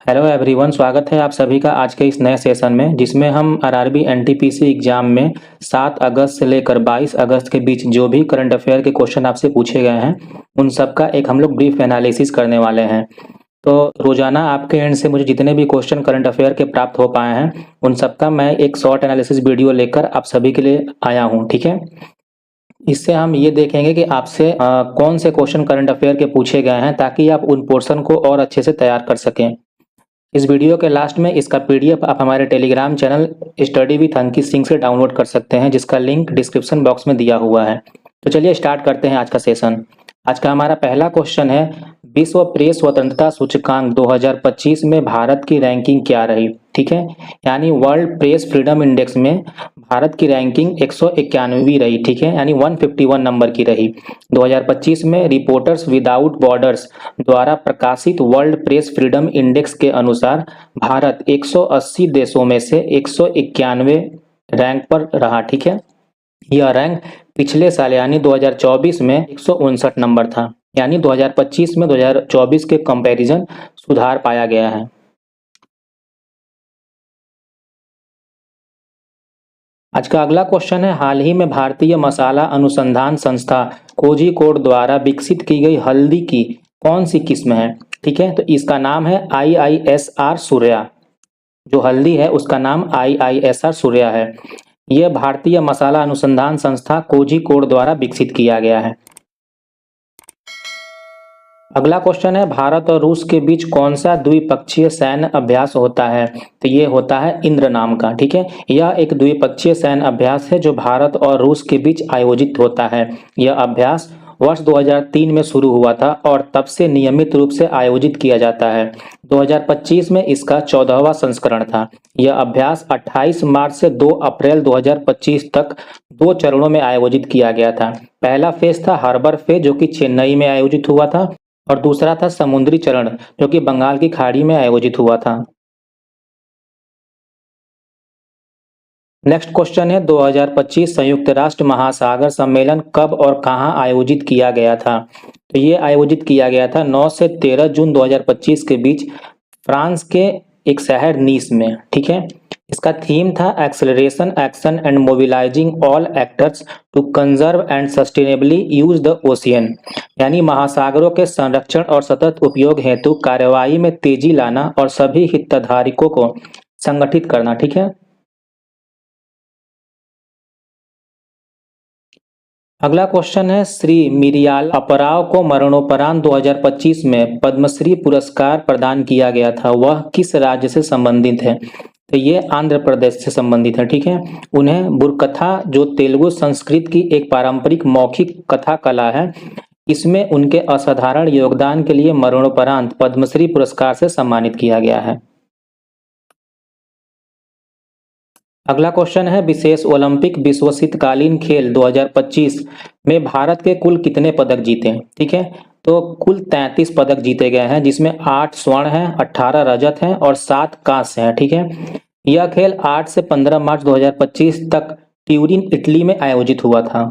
Hello everyone, स्वागत है आप सभी का आज के इस नए सेशन में जिसमें हम आरआरबी एनटीपीसी एग्जाम में 7 अगस्त से लेकर 22 अगस्त के बीच जो भी करंट अफेयर के क्वेश्चन आपसे पूछे गए हैं उन सब का एक हम लोग ब्रीफ एनालिसिस करने वाले हैं। तो रोजाना आपके एंड से मुझे जितने भी क्वेश्चन करंट अफेयर के प्राप्त हो पाए हैं उन सब का मैं एक शॉर्ट एनालिसिस वीडियो लेकर आप सभी के लिए आया हूँ। ठीक है, इससे हम ये देखेंगे कि आपसे कौन से क्वेश्चन करंट अफेयर के पूछे गए हैं ताकि आप उन पोर्शन को और अच्छे से तैयार कर सकें। इस वीडियो के लास्ट में इसका पीडीएफ आप हमारे Telegram channel study with Ankit Singh से डाउनलोड कर सकते हैं, जिसका लिंक डिस्क्रिप्शन बॉक्स में दिया हुआ है। तो चलिए स्टार्ट करते हैं आज का सेशन। आज का हमारा पहला क्वेश्चन है, विश्व प्रेस स्वतंत्रता सूचकांक 2025 में भारत की रैंकिंग क्या रही। ठीक है, यानी वर्ल्ड प्रेस फ्रीडम इंडेक्स में भारत की रैंकिंग 191वीं रही। ठीक है, यानी 151 नंबर की रही। 2025 में रिपोर्टर्स विदाउट बॉर्डर्स द्वारा प्रकाशित वर्ल्ड प्रेस फ्रीडम इंडेक्स के अनुसार भारत 180 देशों में से 191वें रैंक पर रहा। ठीक है, यह रैंक पिछले साल यानी 2024 में 159 नंबर था। यानी 2025 में 2024 के कंपैरिजन सुधार पाया गया है। आज का अगला क्वेश्चन है, हाल ही में भारतीय मसाला अनुसंधान संस्था कोझिकोड द्वारा विकसित की गई हल्दी की कौन सी किस्म है। ठीक है, तो इसका नाम है IISR सूर्या। जो हल्दी है उसका नाम IISR सूर्या है। यह भारतीय मसाला अनुसंधान संस्था कोझिकोड द्वारा विकसित किया गया है। अगला क्वेश्चन है, भारत और रूस के बीच कौन सा द्विपक्षीय सैन्य अभ्यास होता है। तो ये होता है इंद्र नाम का। ठीक है, यह एक द्विपक्षीय सैन्य अभ्यास है जो भारत और रूस के बीच आयोजित होता है। यह अभ्यास वर्ष 2003 में शुरू हुआ था और तब से नियमित रूप से आयोजित किया जाता है। 2025 में इसका 14वां संस्करण था। यह अभ्यास 28 मार्च से 2 अप्रैल 2025 तक 2 चरणों में आयोजित किया गया था। पहला फेज था हार्बर फेज जो कि चेन्नई में आयोजित हुआ था और दूसरा था समुद्री चरण जो कि बंगाल की खाड़ी में आयोजित हुआ था। नेक्स्ट क्वेश्चन है, 2025 संयुक्त राष्ट्र महासागर सम्मेलन कब और कहां आयोजित किया गया था। तो ये आयोजित किया गया था 9 से 13 जून 2025 के बीच फ्रांस के एक शहर नीस में। ठीक है, इसका थीम था acceleration action and mobilising all actors to conserve and sustainably use the ocean. यानी महासागरों के संरक्षण और सतत उपयोग हेतु कार्यवाही में तेजी लाना और सभी हितधारकों को संगठित करना। ठीक है, अगला क्वेश्चन है, श्री मिरियाल अपराव को मरणोपरांत 2025 में पद्मश्री पुरस्कार प्रदान किया गया था। वह किस राज्य से संबंधित है। तो ये आंध्र प्रदेश से संबंधित है। ठीक है, उन्हें बुर्कथा जो तेलुगु संस्कृत की एक पारंपरिक मौखिक कथा कला है, इसमें उनके असाधारण योगदान के लिए मरणोपरांत पद्मश्री पुरस्कार से सम्मानित किया गया है। अगला क्वेश्चन है, विशेष ओलंपिक विश्व शीतकालीन खेल 2025 में भारत के कुल कितने पदक जीते। ठीक है, तो कुल 33 पदक जीते गए हैं जिसमें 8 स्वर्ण हैं, 18 रजत हैं और 7 कांस्य हैं। ठीक है, यह खेल 8 से 15 मार्च 2025 तक ट्यूरिन इटली में आयोजित हुआ था।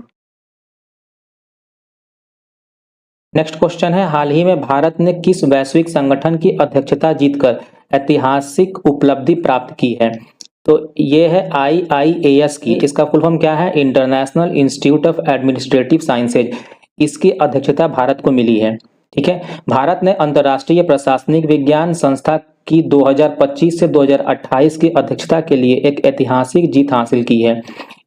नेक्स्ट क्वेश्चन है, हाल ही में भारत ने किस वैश्विक संगठन की अध्यक्षता जीतकर ऐतिहासिक उपलब्धि प्राप्त की है। तो ये है IIAS की। इसका फुल फॉर्म क्या है, international institute of administrative sciences. इसकी अध्यक्षता भारत को मिली है। ठीक है, भारत ने अंतर्राष्ट्रीय प्रशासनिक विज्ञान संस्था की 2025 से 2028 की अध्यक्षता के लिए एक ऐतिहासिक जीत हासिल की है।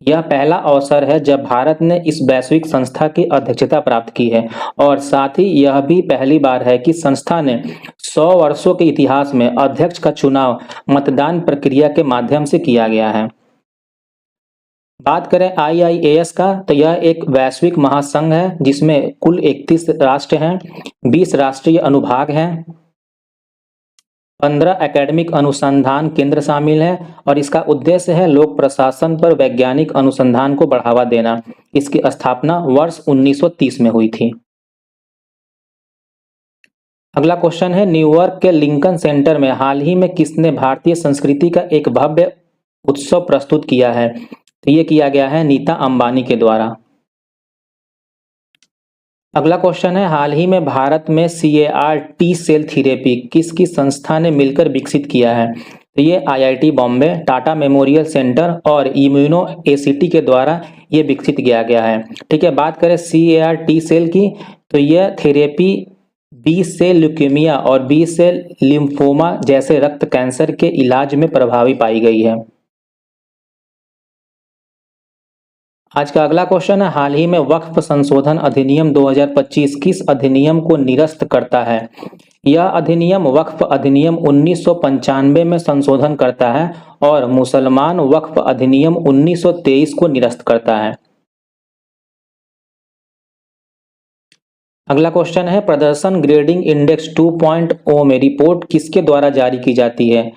यह पहला अवसर है जब भारत ने इस वैश्विक संस्था की अध्यक्षता प्राप्त की है और साथ ही यह भी पहली बार है कि संस्था ने 100 वर्षों के इतिहास में अध्यक्ष का चुनाव मतदान प्रक्रिया के माध्यम से किया गया है। बात करें IIAS का, तो यह एक वैश्विक महासंघ है जिसमें कुल 31 राष्ट्र हैं, 20 राष्ट्रीय अनुभाग हैं, 15 एकेडमिक अनुसंधान केंद्र शामिल हैं और इसका उद्देश्य है लोक प्रशासन पर वैज्ञानिक अनुसंधान को बढ़ावा देना। इसकी स्थापना वर्ष 1930 में हुई थी। अगला क्वेश्चन है, न्यूयॉर्क के लिंकन सेंटर में हाल ही में किसने भारतीय संस्कृति का एक भव्य उत्सव प्रस्तुत किया है। तो ये किया गया है नीता अंबानी के द्वारा। अगला क्वेश्चन है, हाल ही में भारत में CAR टी सेल थेरेपी किसकी संस्था ने मिलकर विकसित किया है? तो ये IIT Bombay, Tata memorial centre और इम्यूनो एसीटी के द्वारा ये विकसित किया गया है। ठीक है, बात करें CAR टी सेल की, तो यह थेरेपी बी सेल ल्यूकेमिया और बी सेल लिम्फोमा जैसे रक्त कैंसर के इलाज में प्रभावी पाई गई है। आज का अगला क्वेश्चन है, हाल ही में वक्फ संशोधन अधिनियम 2025 किस अधिनियम को निरस्त करता है? यह अधिनियम वक्फ अधिनियम 1995 में संशोधन करता है और मुसलमान वक्फ अधिनियम 1923 को निरस्त करता है। अगला क्वेश्चन है, प्रदर्शन ग्रेडिंग इंडेक्स 2.0 में रिपोर्ट किसके द्वारा जारी की जाती है?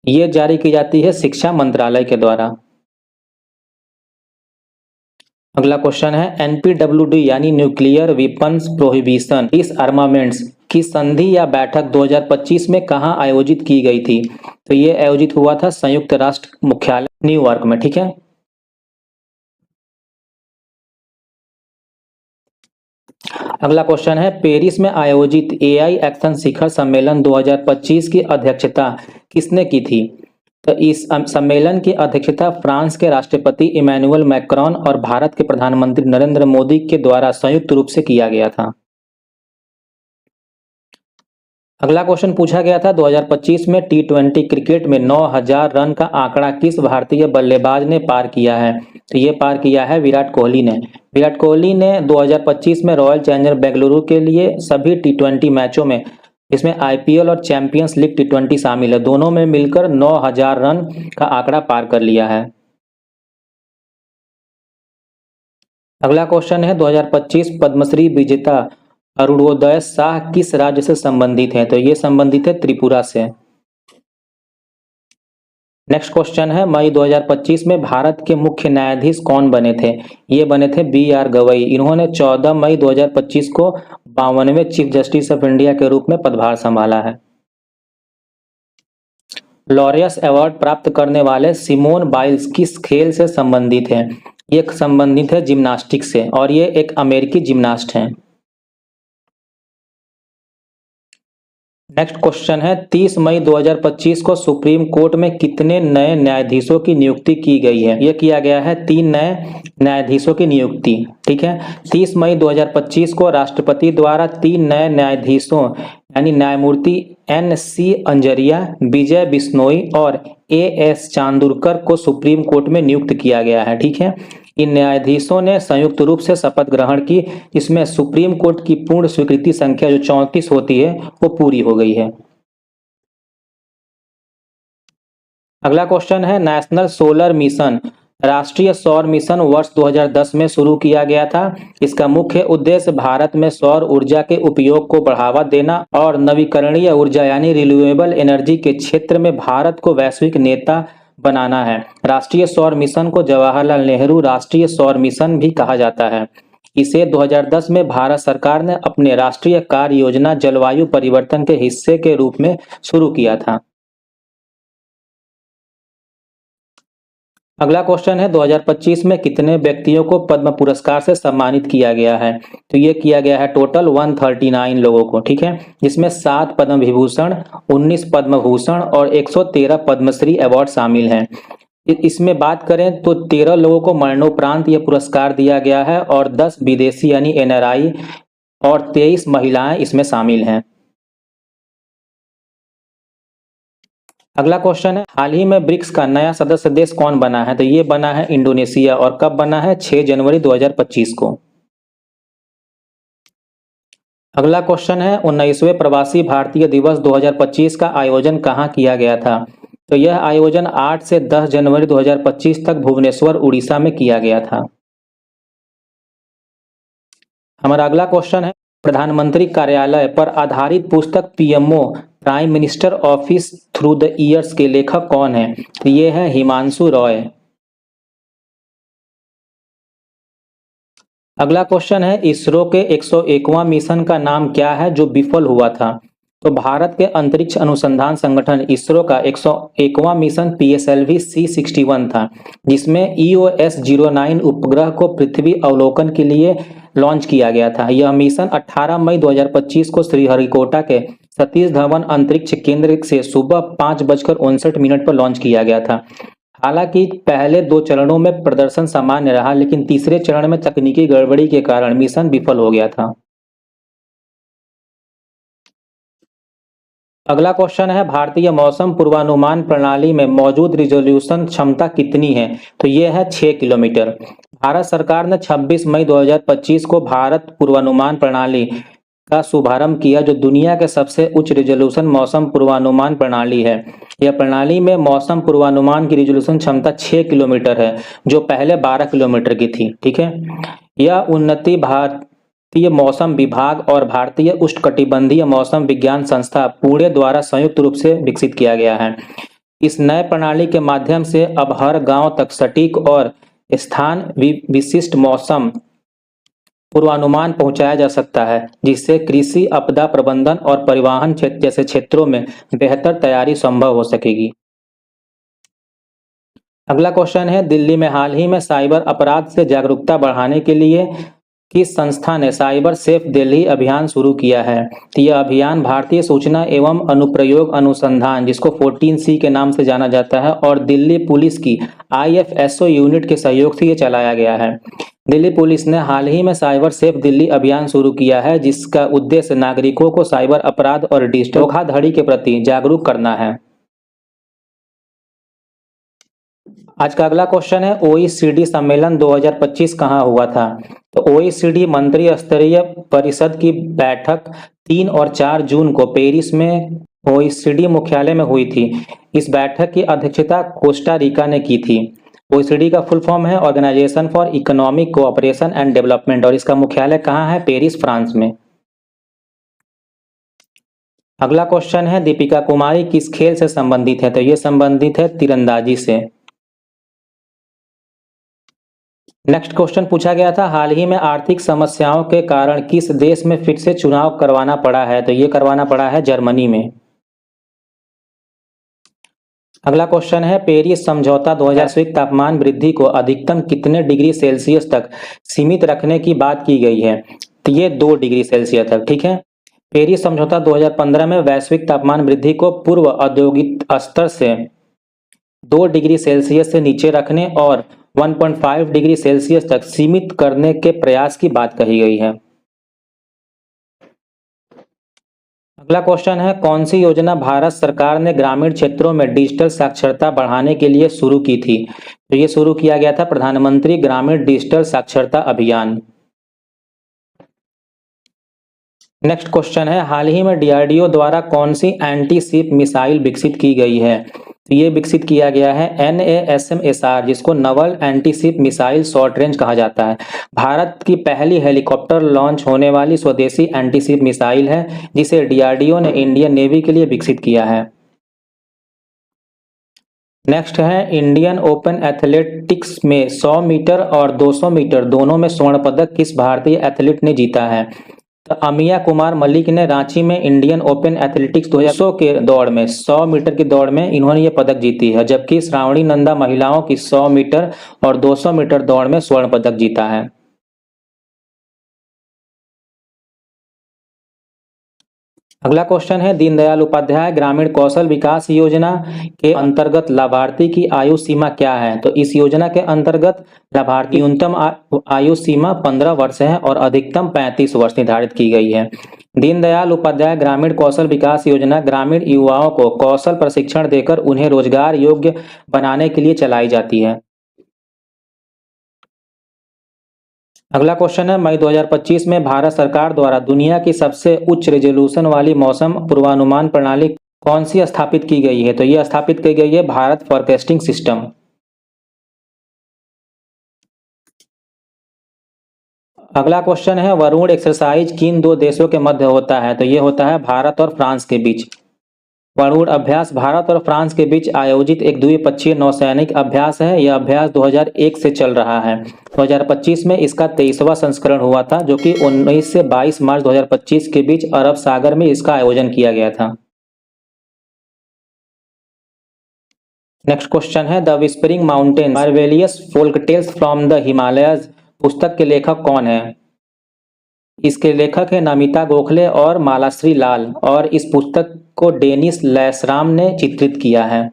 ये जारी की जाती है शिक्षा मंत्रालय के द्वारा। अगला क्वेश्चन है, NPWD यानी न्यूक्लियर वेपन्स प्रोहिबिशन डिसआर्मामेंट्स की संधि या बैठक 2025 में कहां आयोजित की गई थी? तो ये आयोजित हुआ था संयुक्त राष्ट्र मुख्यालय न्यूयॉर्क में। ठीक है, अगला क्वेश्चन है, पेरिस में आयोजित AI एक्शन शिखर सम्मेलन 2025 की अध्यक्षता किसने की थी? तो इस सम्मेलन की अध्यक्षता फ्रांस के राष्ट्रपति इमैनुअल मैक्रोन और भारत के प्रधानमंत्री नरेंद्र मोदी के द्वारा संयुक्त रूप से किया गया था। अगला क्वेश्चन पूछा गया था, 2025 में T20 क्रिकेट में 9000 रन का आंकड़ा किस भारतीय बल्लेबाज ने पार किया है? तो ये पार किया है विराट कोहली ने। विराट कोहली ने 2025 में रॉयल चैलेंजर बेंगलुरु के लिए सभी T20 मैचों में, इसमें IPL और चैंपियंस लीग T20 शामिल है, दोनों में मिलकर 9000 रन का आंकड़ा पार कर लिया है। अगला क्वेश्चन है, 2025 पद्मश्री विजेता अरुणोदय शाह किस राज्य से संबंधित हैं? तो ये संबंधित है त्रिपुरा से। नेक्स्ट क्वेश्चन है, मई 2025 में भारत के मुख्य न्यायाधीश कौन बने थे? ये बने थे BR गवई। इन्होंने 14 मई 2025 को 52वें चीफ जस्टिस ऑफ इंडिया के रूप में पदभार संभाला है। लॉरियस अवार्ड प्राप्त करने वाले सिमोन बाइल्स किस खेल से संबंधित हैं? ये संबंधित है जिम्नास्टिक्स से और ये एक अमेरिकी जिम्नास्ट हैं। नेक्स्ट क्वेश्चन है, 30 मई 2025 को सुप्रीम कोर्ट में कितने नए न्यायाधीशों की नियुक्ति की गई है? यह किया गया है 3 नए न्यायाधीशों की नियुक्ति। ठीक है, 30 मई 2025 को राष्ट्रपति द्वारा 3 नए न्यायाधीशों यानी न्यायमूर्ति NC अंजरिया, विजय बिश्नोई और AS चांदुरकर को सुप्रीम कोर्ट में नियुक्त किया गया है। ठीक है, इन न्यायाधीशों ने संयुक्त रूप से शपथ ग्रहण की। इसमें सुप्रीम कोर्ट की पूर्ण स्वीकृति संख्या जो 34 होती है वो पूरी हो गई है। अगला क्वेश्चन है, नेशनल सोलर मिशन राष्ट्रीय सौर मिशन वर्ष 2010 में शुरू किया गया था। इसका मुख्य उद्देश्य भारत में सौर ऊर्जा के उपयोग को बढ़ावा देना और नवीकरणीय ऊर्जा यानी रिन्यूएबल एनर्जी के क्षेत्र में भारत को वैश्विक नेता बनाना है। राष्ट्रीय सौर मिशन को जवाहरलाल नेहरू राष्ट्रीय सौर मिशन भी कहा जाता है। इसे 2010 में भारत सरकार ने अपने राष्ट्रीय कार्य योजना जलवायु परिवर्तन के हिस्से के रूप में शुरू किया था। अगला क्वेश्चन है, 2025 में कितने व्यक्तियों को पद्म पुरस्कार से सम्मानित किया गया है? तो ये किया गया है टोटल 139 लोगों को। ठीक है, जिसमें 7 पद्म विभूषण, 19 पद्म भूषण और 113 पद्मश्री अवार्ड शामिल हैं। इसमें बात करें तो 13 लोगों को मरणोपरांत यह पुरस्कार दिया गया है और 10 विदेशी यानी NRI और 23 महिलाएं इसमें शामिल हैं। अगला क्वेश्चन है, हाल ही में ब्रिक्स का नया सदस्य देश कौन बना है? तो ये बना है इंडोनेशिया और कब बना है? 6 जनवरी 2025 को। अगला क्वेश्चन है, 19वें प्रवासी भारतीय दिवस 2025 का आयोजन कहाँ किया गया था? तो यह आयोजन 8 से 10 जनवरी 2025 तक भुवनेश्वर उड़ीसा में किया गया था। हमारा अगला क्वेश्चन है, प्रधानमंत्री कार्यालय पर आधारित पुस्तक PMO prime minister office through the years के लेखक कौन है? तो ये है हिमांशु रॉय। अगला क्वेश्चन है, इसरो के 101वां मिशन का नाम क्या है जो विफल हुआ था? तो भारत के अंतरिक्ष अनुसंधान संगठन इसरो का 101वां मिशन PSLV C61 था, जिसमें EOS-09 उपग्रह को पृथ्वी अवलोकन के लिए लॉन्च किया गया था। यह मिशन 18 मई 2025 को श्रीहरिकोटा के सतीश धवन अंतरिक्ष केंद्र से सुबह 5:59 पर लॉन्च किया गया था। हालांकि पहले 2 चरणों में प्रदर्शन सामान्य रहा, लेकिन तीसरे चरण में तकनीकी गड़बड़ी के कारण मिशन विफल हो गया था। अगला क्वेश्चन है, भारतीय मौसम पूर्वानुमान प्रणाली में मौजूद रिजोल्यूशन क्षमता कितनी है? तो ये है 6 किलोमीटर। भारत सरकार ने 26 मई 2025 को भारत पूर्वानुमान प्रणाली का शुभारंभ किया, जो दुनिया के सबसे उच्च रिजोल्यूशन मौसम पूर्वानुमान प्रणाली है। यह प्रणाली में मौसम पूर्वानुमान की रिजोल्यूशन क्षमता 6 किलोमीटर है, जो पहले 12 किलोमीटर की थी। ठीक है, यह उन्नति भारतीय मौसम विभाग और भारतीय उष्णकटिबंधीय मौसम विज्ञान संस्था पुणे द्वारा संयुक्त रूप से विकसित किया गया है। इस नए प्रणाली के माध्यम से अब हर गांव तक सटीक और स्थान विशिष्ट मौसम पूर्वानुमान पहुंचाया जा सकता है, जिससे कृषि, आपदा प्रबंधन और परिवहन जैसे क्षेत्रों में बेहतर तैयारी संभव हो सकेगी। अगला क्वेश्चन है, दिल्ली में हाल ही में साइबर अपराध से जागरूकता बढ़ाने के लिए किस संस्था ने साइबर सेफ दिल्ली अभियान शुरू किया है? तो यह अभियान भारतीय सूचना एवं अनुप्रयोग अनुसंधान, जिसको 14C के नाम से जाना जाता है, और दिल्ली पुलिस की IFSO यूनिट के सहयोग से ये चलाया गया है। दिल्ली पुलिस ने हाल ही में साइबर सेफ दिल्ली अभियान शुरू किया है, जिसका उद्देश्य नागरिकों को साइबर अपराध और डिजिटल धोखाधड़ी के प्रति जागरूक करना है। आज का अगला क्वेश्चन है, OECD सम्मेलन 2025 कहाँ हुआ था? तो OECD मंत्री स्तरीय परिषद की बैठक 3 और 4 जून को पेरिस में OECD मुख्यालय में हुई थी। इस बैठक की अध्यक्षता कोस्टा रिका ने की थी। OECD का फुल फॉर्म है organisation for economic cooperation and development, और इसका मुख्यालय कहाँ है? पेरिस, फ्रांस में। अगला क्वेश्चन है, दीपिका कुमारी किस खेल से संबंधित है? तो ये संबंधित है तीरंदाजी से। नेक्स्ट क्वेश्चन पूछा गया था, हाल ही में आर्थिक समस्याओं के कारण किस देश में फिर से चुनाव करवाना पड़ा है? तो ये करवाना पड़ा है जर्मनी में। अगला क्वेश्चन है, पेरिस समझौता 2000 वैश्विक तापमान वृद्धि को अधिकतम कितने डिग्री सेल्सियस तक सीमित रखने की बात की गई है? तो ये 2 डिग्री सेल्सियस तक। ठीक है, पेरिस समझौता 2015 में वैश्विक तापमान वृद्धि को पूर्व औद्योगिक स्तर से 2 डिग्री सेल्सियस से नीचे रखने और 1.5 डिग्री सेल्सियस तक सीमित करने के प्रयास की बात कही गई है। अगला क्वेश्चन है, कौन सी योजना भारत सरकार ने ग्रामीण क्षेत्रों में डिजिटल साक्षरता बढ़ाने के लिए शुरू की थी? तो ये शुरू किया गया था प्रधानमंत्री ग्रामीण डिजिटल साक्षरता अभियान। नेक्स्ट क्वेश्चन है, हाल ही में DRDO द्वारा कौन सी एंटी शिप मिसाइल विकसित की गई है? तो ये विकसित किया गया है NASM-SR, जिसको Naval anti ship missile short range कहा जाता है। भारत की पहली हेलीकॉप्टर लॉन्च होने वाली स्वदेशी एंटी शिप मिसाइल है, जिसे DRDO ने इंडियन नेवी के लिए विकसित किया है। नेक्स्ट है, इंडियन ओपन एथलेटिक्स में 100 मीटर और 200 मीटर दोनों में स्वर्ण पदक किस भारतीय एथलीट ने जीता है? तो अमिया कुमार मलिक ने रांची में इंडियन ओपन एथलेटिक्स 2000 के दौड़ में 100 मीटर की दौड़ में इन्होंने ये पदक जीती है, जबकि श्रावणी नंदा महिलाओं की 100 मीटर और 200 मीटर दौड़ में स्वर्ण पदक जीता है। अगला क्वेश्चन है, दीनदयाल उपाध्याय ग्रामीण कौशल विकास योजना के अंतर्गत लाभार्थी की आयु सीमा क्या है? तो इस योजना के अंतर्गत लाभार्थी न्यूनतम आयु सीमा 15 वर्ष है और अधिकतम 35 वर्ष निर्धारित की गई है। दीनदयाल उपाध्याय ग्रामीण कौशल विकास योजना ग्रामीण युवाओं को कौशल प्रशिक्षण देकर उन्हें रोजगार योग्य बनाने के लिए चलाई जाती है। अगला क्वेश्चन है, मई 2025 में भारत सरकार द्वारा दुनिया की सबसे उच्च रेजोल्यूशन वाली मौसम पूर्वानुमान प्रणाली कौन सी स्थापित की गई है? तो यह स्थापित की गई है भारत फोरकास्टिंग सिस्टम। अगला क्वेश्चन है, वरुण एक्सरसाइज किन 2 देशों के मध्य होता है? तो ये होता है भारत और फ्रांस के बीच। वरुण अभ्यास भारत और फ्रांस के बीच आयोजित एक द्विपक्षीय नौसैनिक अभ्यास है। यह अभ्यास 2001 से चल रहा है। 2025 में इसका 23वां संस्करण हुआ था, जो कि 19 से 22 मार्च 2025 के बीच अरब सागर में इसका आयोजन किया गया था। नेक्स्ट क्वेश्चन है, the whispering mountains marvellous folktales from the Himalayas पुस्तक के लेखक कौन है? इसके लेखक हैं नमिता गोखले और मालाश्री लाल और इस पुस्तक को डेनिस लैसराम ने चित्रित किया है।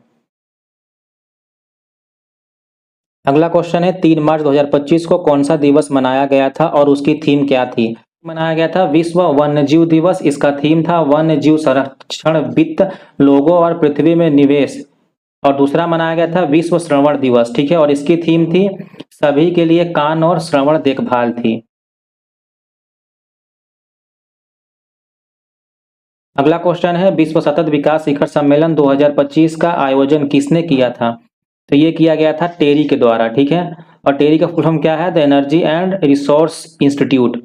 अगला क्वेश्चन है 3 मार्च 2025 को कौन सा दिवस मनाया गया था और उसकी थीम क्या थी? मनाया गया था विश्व वन्यजीव दिवस। इसका थीम था वन्यजीव संरक्षण, वित्त, लोगों और पृथ्वी में निवेश। और दूसरा मनाया गया था विश्व श्रवण दिवस, ठीक है, और इसकी थीम थी सभी के लिए कान और श्रवण देखभाल थी। अगला क्वेश्चन है विश्व सतत विकास शिखर सम्मेलन 2025 का आयोजन किसने किया था? तो ये किया गया था टेरी के द्वारा, ठीक है। और टेरी का फुल फॉर्म क्या है? The energy and resource institute.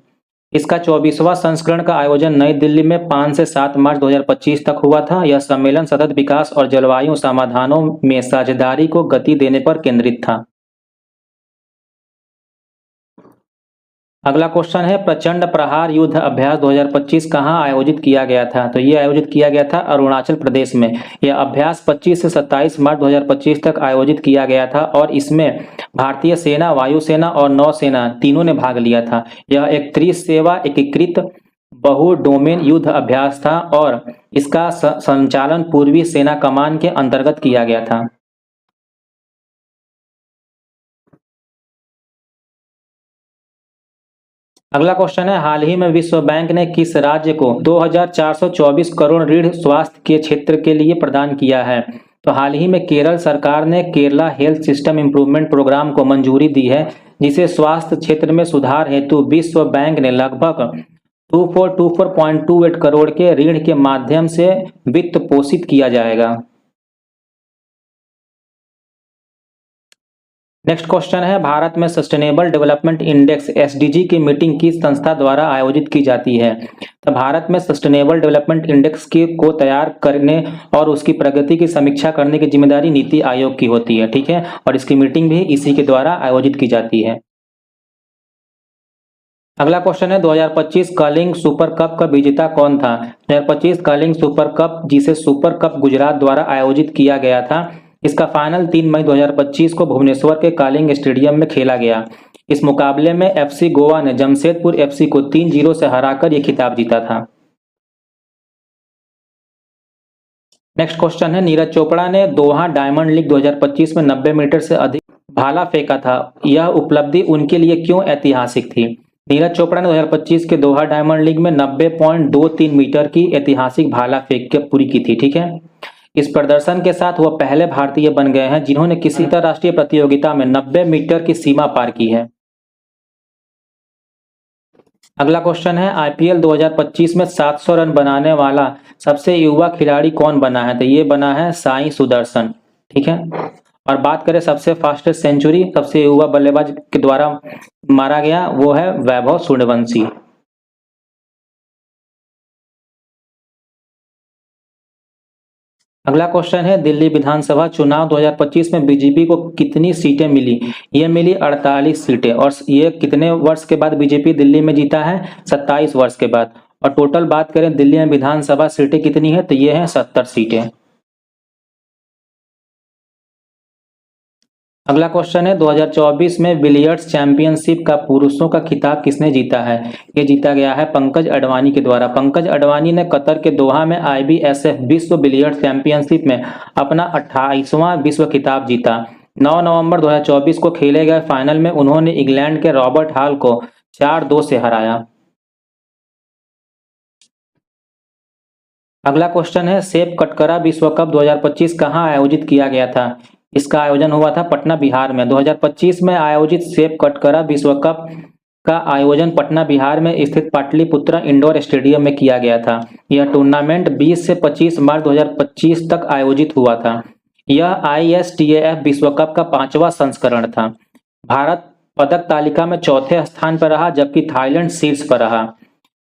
इसका 24वां संस्करण का आयोजन नई दिल्ली में 5 से 7 मार्च 2025 तक हुआ था। यह सम्मेलन सतत विकास और जलवायु समाधानों में साझेदारी को गति देने पर केंद्रित था। अगला क्वेश्चन है प्रचंड प्रहार युद्ध अभ्यास 2025 कहाँ आयोजित किया गया था? तो ये आयोजित किया गया था अरुणाचल प्रदेश में। यह अभ्यास 25 से 27 मार्च 2025 तक आयोजित किया गया था और इसमें भारतीय सेना, वायुसेना और नौसेना तीनों ने भाग लिया था। यह एक त्रिसेवा एकीकृत बहु डोमेन युद्ध अभ्यास था और इसका संचालन पूर्वी सेना कमान के अंतर्गत किया गया था। अगला क्वेश्चन है हाल ही में विश्व बैंक ने किस राज्य को 2424 करोड़ ऋण स्वास्थ्य के क्षेत्र के लिए प्रदान किया है? तो हाल ही में केरल सरकार ने Kerala health system improvement programme को मंजूरी दी है, जिसे स्वास्थ्य क्षेत्र में सुधार हेतु विश्व बैंक ने लगभग 2424.28 करोड़ के ऋण के माध्यम से वित्त पोषित किया जाएगा। नेक्स्ट क्वेश्चन है भारत में सस्टेनेबल डेवलपमेंट इंडेक्स एसडीजी की मीटिंग किस संस्था द्वारा आयोजित की जाती है? तो भारत में सस्टेनेबल डेवलपमेंट इंडेक्स को तैयार करने और उसकी प्रगति की समीक्षा करने की जिम्मेदारी नीति आयोग की होती है, ठीक है, और इसकी मीटिंग भी इसी के द्वारा आयोजित की जाती है। अगला क्वेश्चन है 2025 कर्लिंग सुपर कप का विजेता कौन था? 2025 कर्लिंग सुपर कप, जिसे सुपर कप गुजरात द्वारा आयोजित किया गया था, इसका फाइनल 3 मई 2025 को भुवनेश्वर के कलिंग स्टेडियम में खेला गया। इस मुकाबले में एफसी गोवा ने जमशेदपुर एफसी को 3-0 से हराकर यह खिताब जीता था। नेक्स्ट क्वेश्चन है नीरज चोपड़ा ने दोहा डायमंड लीग 2025 में 90 मीटर से अधिक भाला फेंका था। यह उपलब्धि उनके लिए क्यों ऐतिहासिक थी? नीरज चोपड़ा ने 2025 के दोहा डायमंड लीग में 90.23 मीटर की ऐतिहासिक भाला फेंक के पूरी की थी, ठीक है। इस प्रदर्शन के साथ वह पहले भारतीय बन गए हैं जिन्होंने किसी अंतरराष्ट्रीय प्रतियोगिता में 90 मीटर की सीमा पार की है। अगला क्वेश्चन है आईपीएल 2025 में 700 रन बनाने वाला सबसे युवा खिलाड़ी कौन बना है? तो ये बना है साई सुदर्शन, ठीक है। और बात करें सबसे फास्टेस्ट सेंचुरी सबसे युवा बल्लेबाज के द्वारा मारा गया, वो है वैभव सूर्यवंशी। अगला क्वेश्चन है दिल्ली विधानसभा चुनाव 2025 में बीजेपी को कितनी सीटें मिली? ये मिली 48 सीटें। और ये कितने वर्ष के बाद बीजेपी दिल्ली में जीता है? 27 वर्ष के बाद। और टोटल बात करें दिल्ली में विधानसभा सीटें कितनी है? तो ये है 70 सीटें। अगला क्वेश्चन है 2024 में बिलियर्ड्स चैंपियनशिप का पुरुषों का खिताब किसने जीता है? ये जीता गया है पंकज अडवाणी के द्वारा। पंकज अडवाणी ने कतर के दोहा में आईबीएसएफ विश्व बिलियर्ड्स चैंपियनशिप में अपना 28वां विश्व खिताब जीता। 9 नवंबर 2024 को खेले गए फाइनल में उन्होंने इंग्लैंड के रॉबर्ट हॉल को 4-2 से हराया। अगला क्वेश्चन है सेप कटकरा विश्व कप 2025 कहाँ आयोजित किया गया था? इसका आयोजन हुआ था पटना बिहार में। 2025 में आयोजित सेप कटकरा विश्व कप का आयोजन पटना बिहार में स्थित पाटलिपुत्रा इंडोर स्टेडियम में किया गया था। यह टूर्नामेंट 20 से 25 मार्च 2025 तक आयोजित हुआ था। यह आईएसटीएएफ विश्व कप का 5वां संस्करण था। भारत पदक तालिका में चौथे स्थान पर रहा जबकि थाईलैंड शीर्ष पर रहा।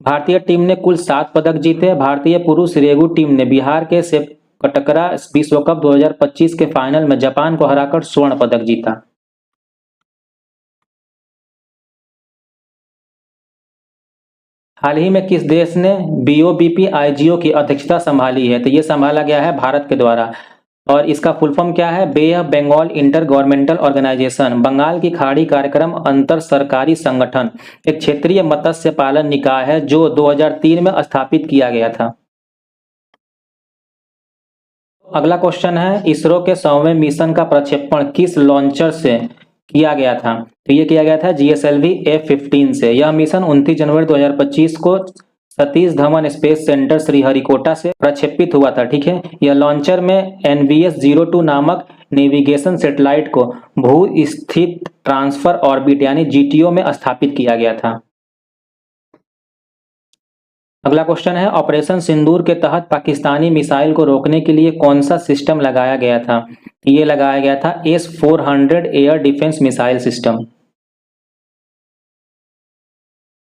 भारतीय टीम ने कुल 7 पदक जीते। भारतीय पुरुष रेगू टीम ने बिहार के सेप कटकरा विश्व कप 2025 के फाइनल में जापान को हराकर स्वर्ण पदक जीता। हाल ही में किस देश ने बीओबीपी आईजीओ की अध्यक्षता संभाली है? तो ये संभाला गया है भारत के द्वारा। और इसका फुल फॉर्म क्या है? Bay of Bengal inter governmental organisation, Bengal की खाड़ी कार्यक्रम अंतर सरकारी संगठन, एक क्षेत्रीय मत्स्य पालन निकाय है जो 2003 में स्थापित किया गया था। अगला क्वेश्चन है, इसरो के 100वें मिशन का प्रक्षेपण किस लॉन्चर से किया गया था? तो ये किया गया था GSLV F-15 से। यह मिशन 29 जनवरी 2025 को सतीश धवन स्पेस सेंटर श्रीहरिकोटा से प्रक्षेपित हुआ था। ठीक है, यह लॉन्चर में NVS-02 नामक नेविगेशन सैटेलाइट को भू स्थित ट्रांसफर ऑर्बिट यानी GTO में स्थापित किया गया था। अगला क्वेश्चन है, ऑपरेशन सिंदूर के तहत पाकिस्तानी मिसाइल को रोकने के लिए कौन सा सिस्टम लगाया गया था? ये लगाया गया था S-400 air defence missile system.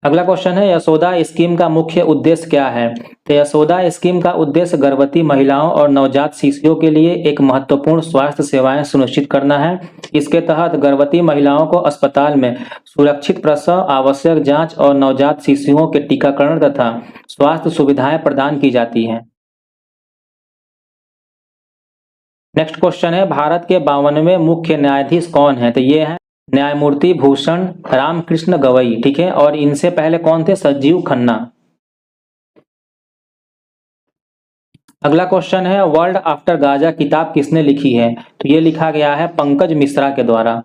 अगला क्वेश्चन है, यशोदा स्कीम का मुख्य उद्देश्य क्या है? तो यशोदा स्कीम का उद्देश्य गर्भवती महिलाओं और नवजात शिशुओं के लिए एक महत्वपूर्ण स्वास्थ्य सेवाएं सुनिश्चित करना है। इसके तहत गर्भवती महिलाओं को अस्पताल में सुरक्षित प्रसव, आवश्यक जांच और नवजात शिशुओं के टीकाकरण तथा स्वास्थ्य सुविधाएं प्रदान की जाती हैं। नेक्स्ट क्वेश्चन है, भारत के 52वें मुख्य न्यायाधीश कौन है? तो ये है न्यायमूर्ति भूषण रामकृष्ण गवई। ठीक है, और इनसे पहले कौन थे? संजीव खन्ना। अगला क्वेश्चन है, वर्ल्ड आफ्टर गाजा किताब किसने लिखी है? तो ये लिखा गया है पंकज मिश्रा के द्वारा।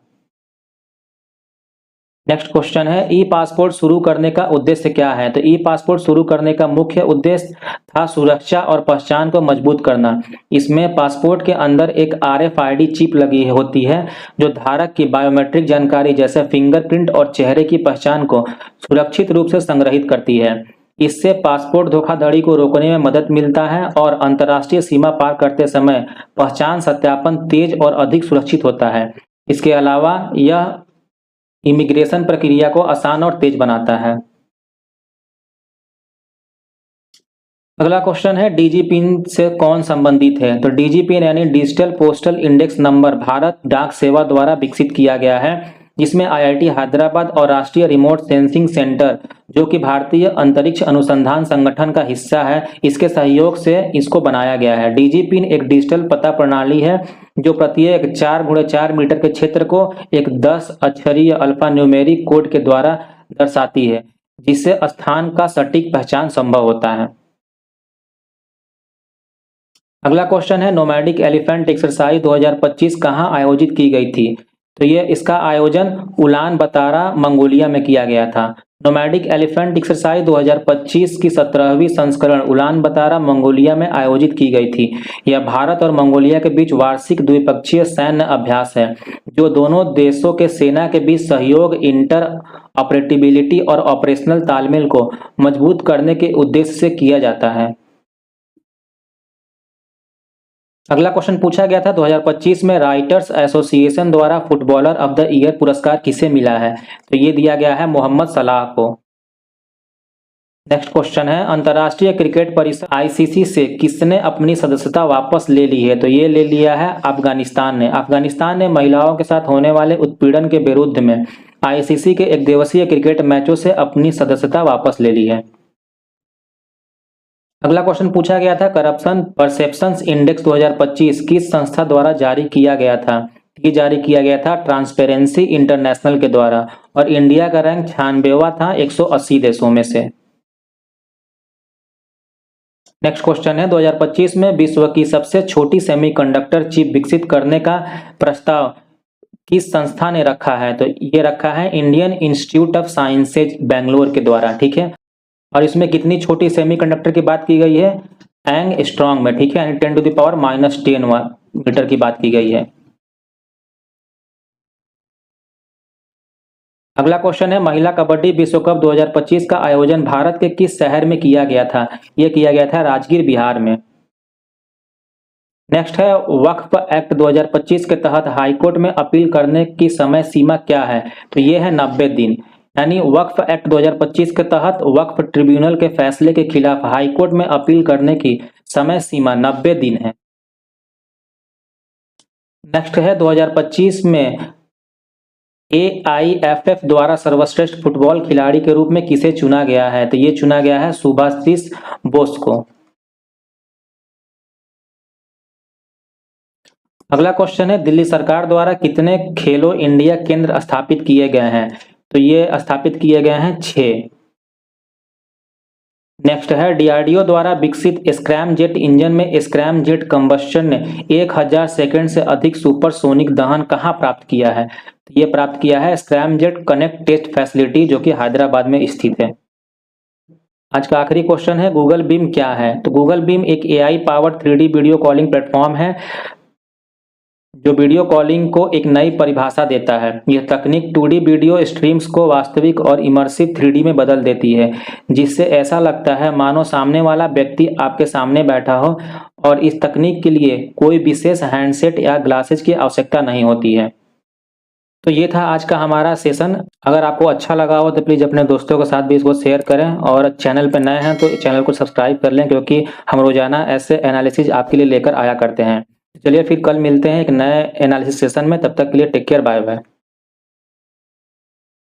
नेक्स्ट क्वेश्चन है, ई पासपोर्ट शुरू करने का उद्देश्य क्या है? तो ई पासपोर्ट शुरू करने का मुख्य उद्देश्य था सुरक्षा और पहचान को मजबूत करना। इसमें पासपोर्ट के अंदर एक RFID चिप लगी होती है जो धारक की बायोमेट्रिक जानकारी जैसे फिंगरप्रिंट और चेहरे की पहचान को सुरक्षित रूप से संग्रहित करती है। इससे पासपोर्ट धोखाधड़ी को रोकने में मदद मिलता है और अंतर्राष्ट्रीय सीमा पार करते समय पहचान सत्यापन तेज और अधिक सुरक्षित होता है। इसके अलावा यह इमिग्रेशन प्रक्रिया को आसान और तेज बनाता है। अगला क्वेश्चन है, DGPIN से कौन संबंधित है? तो DGPIN यानी digital postal index number Bharat डाक सेवा द्वारा विकसित किया गया है, जिसमें IIT हैदराबाद और राष्ट्रीय रिमोट सेंसिंग सेंटर जो कि भारतीय अंतरिक्ष अनुसंधान संगठन का हिस्सा है, इसके सहयोग से इसको बनाया गया है। DGPIN एक डिजिटल पता प्रणाली है जो प्रत्येक 4x4 मीटर के क्षेत्र को एक 10 अक्षरीय अल्फान्यूमेरिक कोड के द्वारा दर्शाती है, जिससे स्थान का सटीक पहचान संभव होता है। अगला क्वेश्चन है, नोमैडिक एलिफेंट एक्सरसाइज 2025 कहाँ आयोजित की गई थी? तो ये इसका आयोजन उलान बतारा मंगोलिया में किया गया था। नोमैडिक एलिफेंट एक्सरसाइज 2025 की 17वीं संस्करण उलान बतारा मंगोलिया में आयोजित की गई थी। यह भारत और मंगोलिया के बीच वार्षिक द्विपक्षीय सैन्य अभ्यास है जो दोनों देशों के सेना के बीच सहयोग, इंटर ऑपरेटिबिलिटी और ऑपरेशनल तालमेल को मजबूत करने के उद्देश्य से किया जाता है। अगला क्वेश्चन पूछा गया था 2025 में राइटर्स एसोसिएशन द्वारा फुटबॉलर ऑफ द ईयर पुरस्कार किसे मिला है? तो ये दिया गया है मोहम्मद सलाह को। नेक्स्ट क्वेश्चन है, अंतर्राष्ट्रीय क्रिकेट परिषद ICC से किसने अपनी सदस्यता वापस ले ली है? तो ये ले लिया है अफगानिस्तान ने। अफगानिस्तान ने महिलाओं के साथ होने वाले उत्पीड़न के विरुद्ध में ICC के एक दिवसीय क्रिकेट मैचों से अपनी सदस्यता वापस ले ली है। अगला क्वेश्चन पूछा गया था, करप्शन परसेप्शंस इंडेक्स 2025 किस संस्था द्वारा जारी किया गया था? ये जारी किया गया था ट्रांसपेरेंसी इंटरनेशनल के द्वारा और इंडिया का रैंक 96वां था 180 देशों में से। नेक्स्ट क्वेश्चन है, 2025 में विश्व की सबसे छोटी सेमीकंडक्टर चिप विकसित करने का प्रस्ताव किस संस्था ने रखा है? तो ये रखा है Indian institute of sciences Bangalore के द्वारा। ठीक है, और इसमें कितनी छोटी सेमीकंडक्टर की बात की गई है? एंगस्ट्रॉम में। ठीक है, 10⁻⁻10 मीटर की बात की गई है। अगला क्वेश्चन है, महिला कबड्डी विश्व कप 2025 का आयोजन भारत के किस शहर में किया गया था? यह किया गया था राजगीर, बिहार में। नेक्स्ट है, वक्फ एक्ट 2025 के तहत हाईकोर्ट में अपील करने की समय सीमा क्या है? तो ये है 90 दिन। यानी वक्फ एक्ट 2025 के तहत वक्फ ट्रिब्यूनल के फैसले के खिलाफ हाईकोर्ट में अपील करने की समय सीमा 90 दिन है। नेक्स्ट है, 2025 में AIFF द्वारा सर्वश्रेष्ठ फुटबॉल खिलाड़ी के रूप में किसे चुना गया है? तो ये चुना गया है सुभाशिष बोस को। अगला क्वेश्चन है, दिल्ली सरकार द्वारा कितने खेलो इंडिया केंद्र स्थापित किए गए हैं? तो ये स्थापित किए गए हैं 6। नेक्स्ट है, डीआरडीओ द्वारा विकसित स्क्रैमजेट इंजन में स्क्रैमजेट कंबस्शन ने 1000 सेकंड से अधिक सुपरसोनिक दहन कहाँ प्राप्त किया है? तो ये प्राप्त किया है स्क्रैमजेट कनेक्ट टेस्ट फैसिलिटी, जो कि हैदराबाद में स्थित है। आज का आखिरी क्वेश्चन है, गूगल बीम क्या है? तो गूगल बीम एक AI powered 3D video calling platform है जो वीडियो कॉलिंग को एक नई परिभाषा देता है। यह तकनीक 2D वीडियो स्ट्रीम्स को वास्तविक और इमर्सिव 3D में बदल देती है, जिससे ऐसा लगता है मानो सामने वाला व्यक्ति आपके सामने बैठा हो, और इस तकनीक के लिए कोई विशेष हैंडसेट या ग्लासेस की आवश्यकता नहीं होती है। तो ये था आज का हमारा सेशन। अगर आपको अच्छा लगा हो तो प्लीज़ अपने दोस्तों के साथ भी इसको शेयर करें, और चैनल पर नए हैं तो चैनल को सब्सक्राइब कर लें, क्योंकि हम रोजाना ऐसे एनालिसिस आपके लिए लेकर आया करते हैं। चलिए फिर कल मिलते हैं एक नए एनालिसिस सेशन में, तब तक के लिए टेक केयर, बाय बाय।